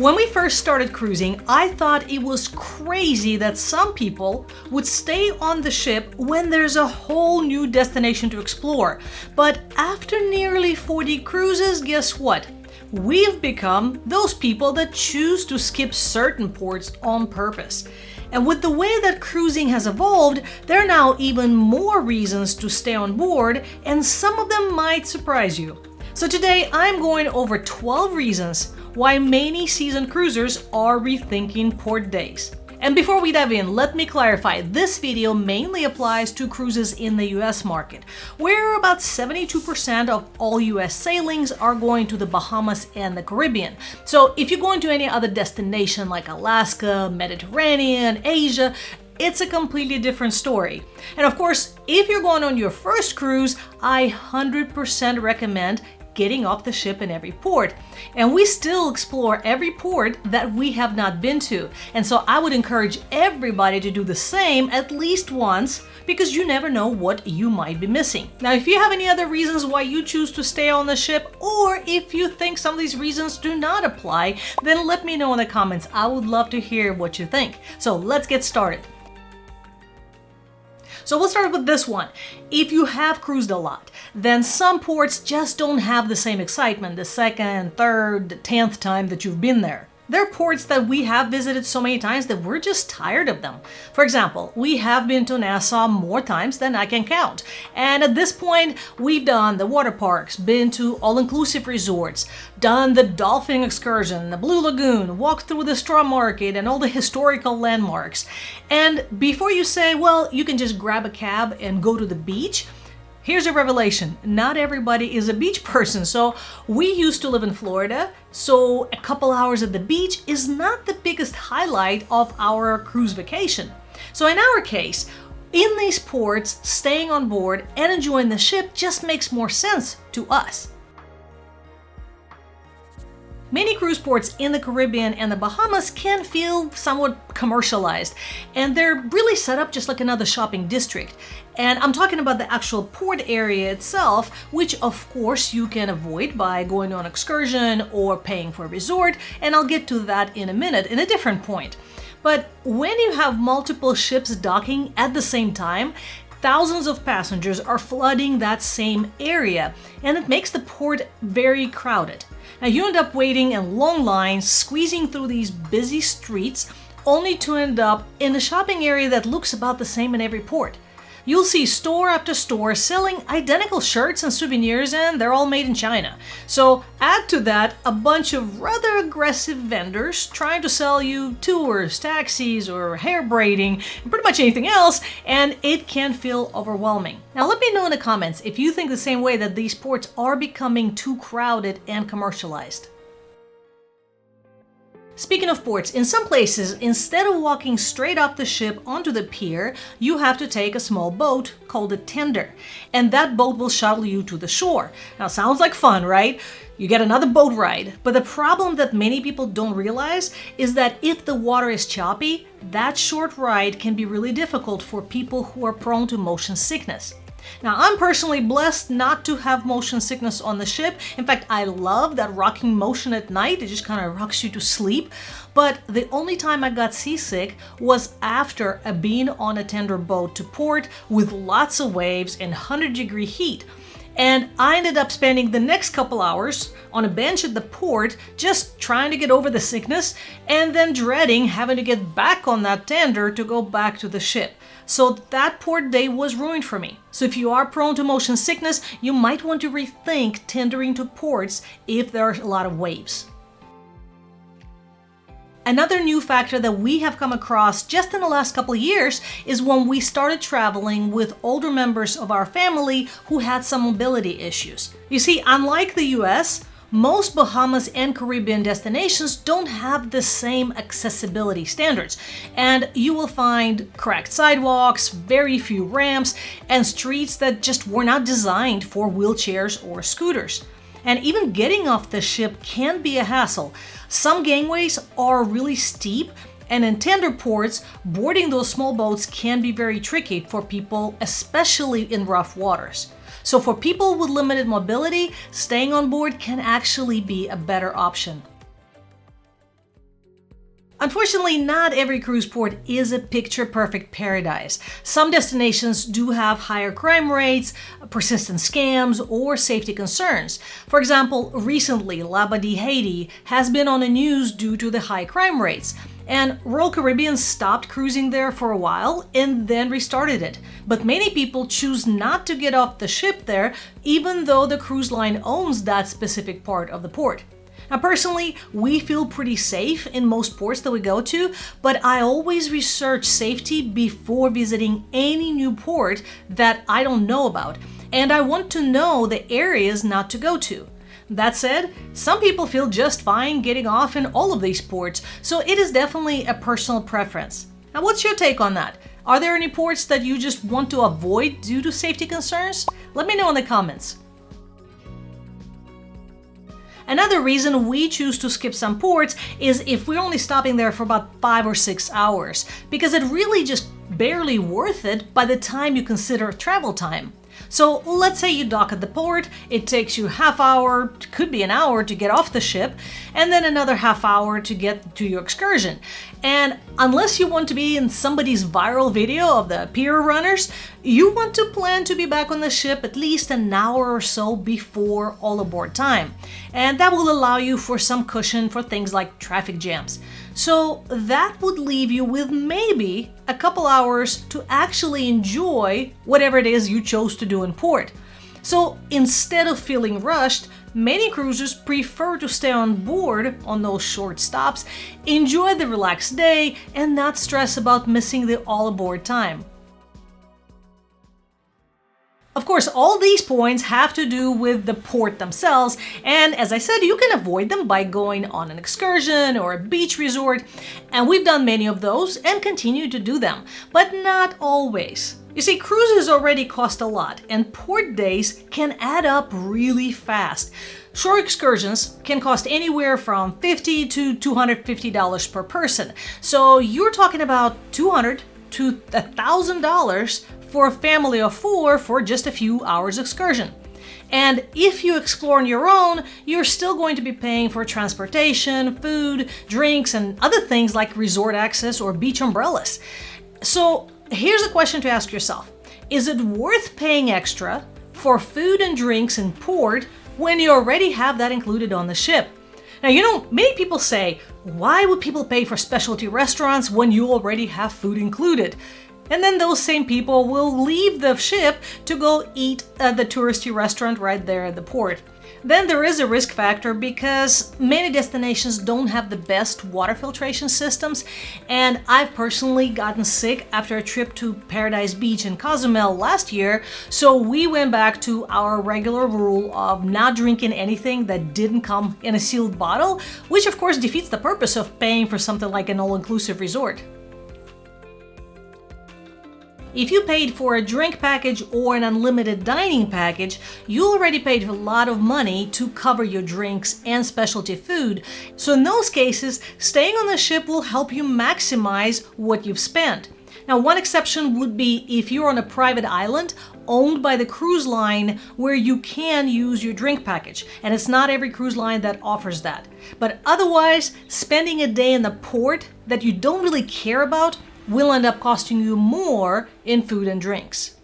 When we first started cruising, I thought it was crazy that some people would stay on the ship when there's a whole new destination to explore. But after nearly 40 cruises, guess what? We've become those people that choose to skip certain ports on purpose. And with the way that cruising has evolved, there are now even more reasons to stay on board, and some of them might surprise you. So today I'm going over 12 reasons why many seasoned cruisers are rethinking port days. And before we dive in, let me clarify, this video mainly applies to cruises in the US market, where about 72% of all US sailings are going to the Bahamas and the Caribbean. So if you're going to any other destination like Alaska, Mediterranean, Asia, it's a completely different story. And of course, if you're going on your first cruise, I 100% recommend getting off the ship in every port. And we still explore every port that we have not been to. And so I would encourage everybody to do the same at least once, because you never know what you might be missing. Now, if you have any other reasons why you choose to stay on the ship, or if you think some of these reasons do not apply, then let me know in the comments. I would love to hear what you think. So let's get started. So we'll start with this one. If you have cruised a lot, then some ports just don't have the same excitement the second, third, the 10th time that you've been there. There are ports that we have visited so many times that we're just tired of them. For example, we have been to Nassau more times than I can count. And at this point, we've done the water parks, been to all-inclusive resorts, done the dolphin excursion, the Blue Lagoon, walked through the straw market and all the historical landmarks. And before you say, well, you can just grab a cab and go to the beach, here's a revelation. Not everybody is a beach person. So we used to live in Florida, so a couple hours at the beach is not the biggest highlight of our cruise vacation. So in our case, in these ports, staying on board and enjoying the ship just makes more sense to us. Many cruise ports in the Caribbean and the Bahamas can feel somewhat commercialized, and they're really set up just like another shopping district. And I'm talking about the actual port area itself, which of course you can avoid by going on excursion or paying for a resort, and I'll get to that in a minute in a different point. But when you have multiple ships docking at the same time, thousands of passengers are flooding that same area, and it makes the port very crowded. Now you end up waiting in long lines, squeezing through these busy streets, only to end up in a shopping area that looks about the same in every port. You'll see store after store selling identical shirts and souvenirs, and they're all made in China. So add to that a bunch of rather aggressive vendors trying to sell you tours, taxis, or hair braiding, and pretty much anything else, and it can feel overwhelming. Now let me know in the comments if you think the same way, that these ports are becoming too crowded and commercialized. Speaking of ports, in some places, instead of walking straight off the ship onto the pier, you have to take a small boat called a tender, and that boat will shuttle you to the shore. Now, sounds like fun, right? You get another boat ride. But the problem that many people don't realize is that if the water is choppy, that short ride can be really difficult for people who are prone to motion sickness. Now, I'm personally blessed not to have motion sickness on the ship. In fact, I love that rocking motion at night. It just kind of rocks you to sleep. But the only time I got seasick was after being on a tender boat to port with lots of waves and 100-degree heat. And I ended up spending the next couple hours on a bench at the port just trying to get over the sickness, and then dreading having to get back on that tender to go back to the ship. So that port day was ruined for me. So if you are prone to motion sickness, you might want to rethink tendering to ports if there are a lot of waves. Another new factor that we have come across just in the last couple of years is when we started traveling with older members of our family who had some mobility issues. You see, unlike the US, most Bahamas and Caribbean destinations don't have the same accessibility standards, and you will find cracked sidewalks, very few ramps, and streets that just were not designed for wheelchairs or scooters. And even getting off the ship can be a hassle. Some gangways are really steep, and in tender ports, boarding those small boats can be very tricky for people, especially in rough waters. So for people with limited mobility, staying on board can actually be a better option. Unfortunately, not every cruise port is a picture-perfect paradise. Some destinations do have higher crime rates, persistent scams, or safety concerns. For example, recently, Labadee, Haiti has been on the news due to the high crime rates. And Royal Caribbean stopped cruising there for a while and then restarted it. But many people choose not to get off the ship there, even though the cruise line owns that specific part of the port. Now, personally, we feel pretty safe in most ports that we go to, but I always research safety before visiting any new port that I don't know about, and I want to know the areas not to go to. That said, some people feel just fine getting off in all of these ports, so it is definitely a personal preference. Now, what's your take on that? Are there any ports that you just want to avoid due to safety concerns? Let me know in the comments. Another reason we choose to skip some ports is if we're only stopping there for about 5 or 6 hours, because it really just barely worth it by the time you consider travel time. So let's say you dock at the port, it takes you half hour, could be an hour to get off the ship, and then another half hour to get to your excursion. And unless you want to be in somebody's viral video of the pier runners, you want to plan to be back on the ship at least an hour or so before all aboard time. And that will allow you for some cushion for things like traffic jams. So that would leave you with maybe a couple hours to actually enjoy whatever it is you chose to do in port. So instead of feeling rushed, many cruisers prefer to stay on board on those short stops, enjoy the relaxed day, and not stress about missing the all aboard time. Of course, all these points have to do with the port themselves, and as I said, you can avoid them by going on an excursion or a beach resort, and we've done many of those and continue to do them, but not always. You see, cruises already cost a lot, and port days can add up really fast. Shore excursions can cost anywhere from $50 to $250 per person, so you're talking about $200 to $1,000 for a family of 4 for just a few hours excursion. And if you explore on your own, you're still going to be paying for transportation, food, drinks, and other things like resort access or beach umbrellas. So here's a question to ask yourself. Is it worth paying extra for food and drinks in port when you already have that included on the ship? Now, many people say, why would people pay for specialty restaurants when you already have food included? And then those same people will leave the ship to go eat at the touristy restaurant right there at the port. Then there is a risk factor because many destinations don't have the best water filtration systems, and I've personally gotten sick after a trip to Paradise Beach in Cozumel last year, so we went back to our regular rule of not drinking anything that didn't come in a sealed bottle, which of course defeats the purpose of paying for something like an all-inclusive resort. If you paid for a drink package or an unlimited dining package, you already paid a lot of money to cover your drinks and specialty food. So in those cases, staying on the ship will help you maximize what you've spent. Now, one exception would be if you're on a private island owned by the cruise line where you can use your drink package, and it's not every cruise line that offers that. But otherwise, spending a day in the port that you don't really care about will end up costing you more in food and drinks.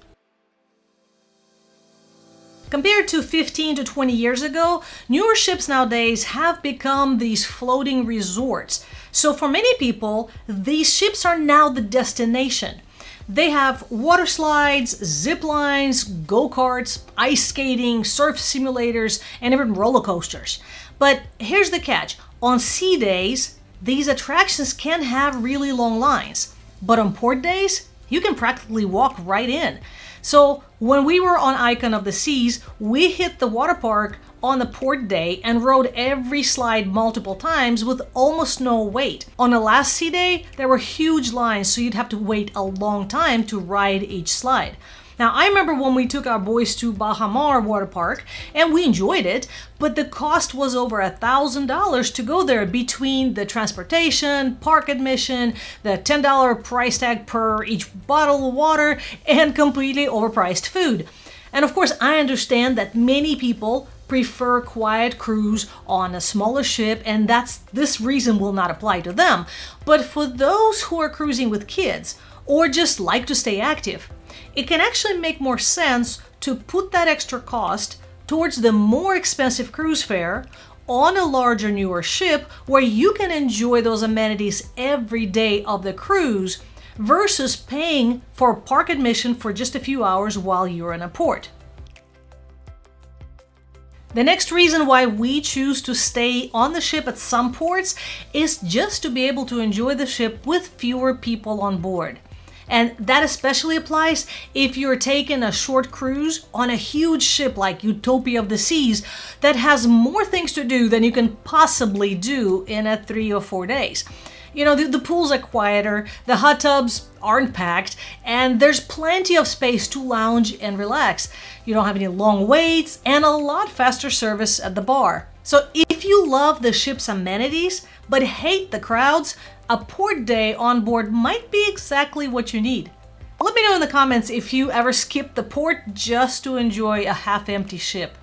Compared to 15 to 20 years ago, newer ships nowadays have become these floating resorts. So for many people, these ships are now the destination. They have water slides, zip lines, go-karts, ice skating, surf simulators, and even roller coasters. But here's the catch. On sea days, these attractions can have really long lines. But on port days, you can practically walk right in. So when we were on Icon of the Seas, we hit the water park on the port day and rode every slide multiple times with almost no wait. On the last sea day, there were huge lines, so you'd have to wait a long time to ride each slide. Now, I remember when we took our boys to Baha Mar Water Park, and we enjoyed it, but the cost was over $1,000 to go there between the transportation, park admission, the $10 price tag per each bottle of water, and completely overpriced food. And of course, I understand that many people prefer quiet cruise on a smaller ship, and this reason will not apply to them. But for those who are cruising with kids or just like to stay active, it can actually make more sense to put that extra cost towards the more expensive cruise fare on a larger, newer ship where you can enjoy those amenities every day of the cruise versus paying for park admission for just a few hours while you're in a port. The next reason why we choose to stay on the ship at some ports is just to be able to enjoy the ship with fewer people on board. And that especially applies if you're taking a short cruise on a huge ship like Utopia of the Seas that has more things to do than you can possibly do in a 3 or 4 days. You know, the pools are quieter, the hot tubs aren't packed, and there's plenty of space to lounge and relax. You don't have any long waits and a lot faster service at the bar. So if you love the ship's amenities but hate the crowds, a port day on board might be exactly what you need. Let me know in the comments if you ever skipped the port just to enjoy a half-empty ship.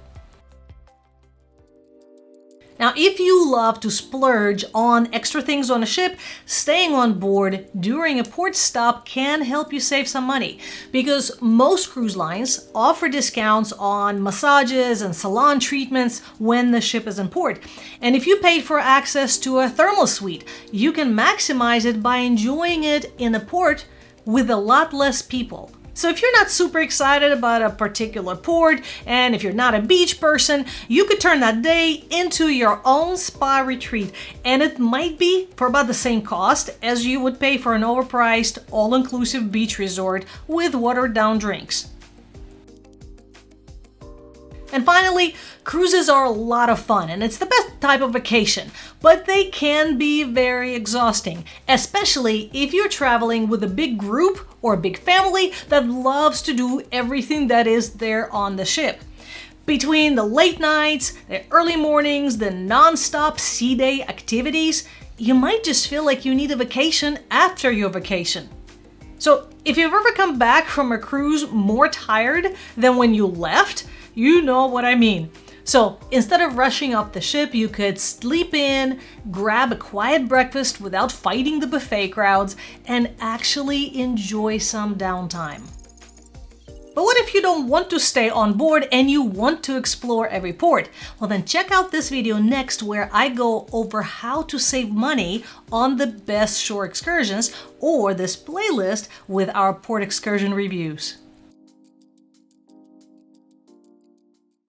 Now, if you love to splurge on extra things on a ship, staying on board during a port stop can help you save some money because most cruise lines offer discounts on massages and salon treatments when the ship is in port. And if you paid for access to a thermal suite, you can maximize it by enjoying it in a port with a lot less people. So if you're not super excited about a particular port, and if you're not a beach person, you could turn that day into your own spa retreat, and it might be for about the same cost as you would pay for an overpriced, all-inclusive beach resort with watered-down drinks. And finally, cruises are a lot of fun, and it's the best type of vacation, but they can be very exhausting, especially if you're traveling with a big group or a big family that loves to do everything that is there on the ship. Between the late nights, the early mornings, the non-stop sea day activities, you might just feel like you need a vacation after your vacation. So if you've ever come back from a cruise more tired than when you left, you know what I mean. So instead of rushing off the ship, you could sleep in, grab a quiet breakfast without fighting the buffet crowds, and actually enjoy some downtime. But what if you don't want to stay on board and you want to explore every port? Well, then check out this video next where I go over how to save money on the best shore excursions, or this playlist with our port excursion reviews.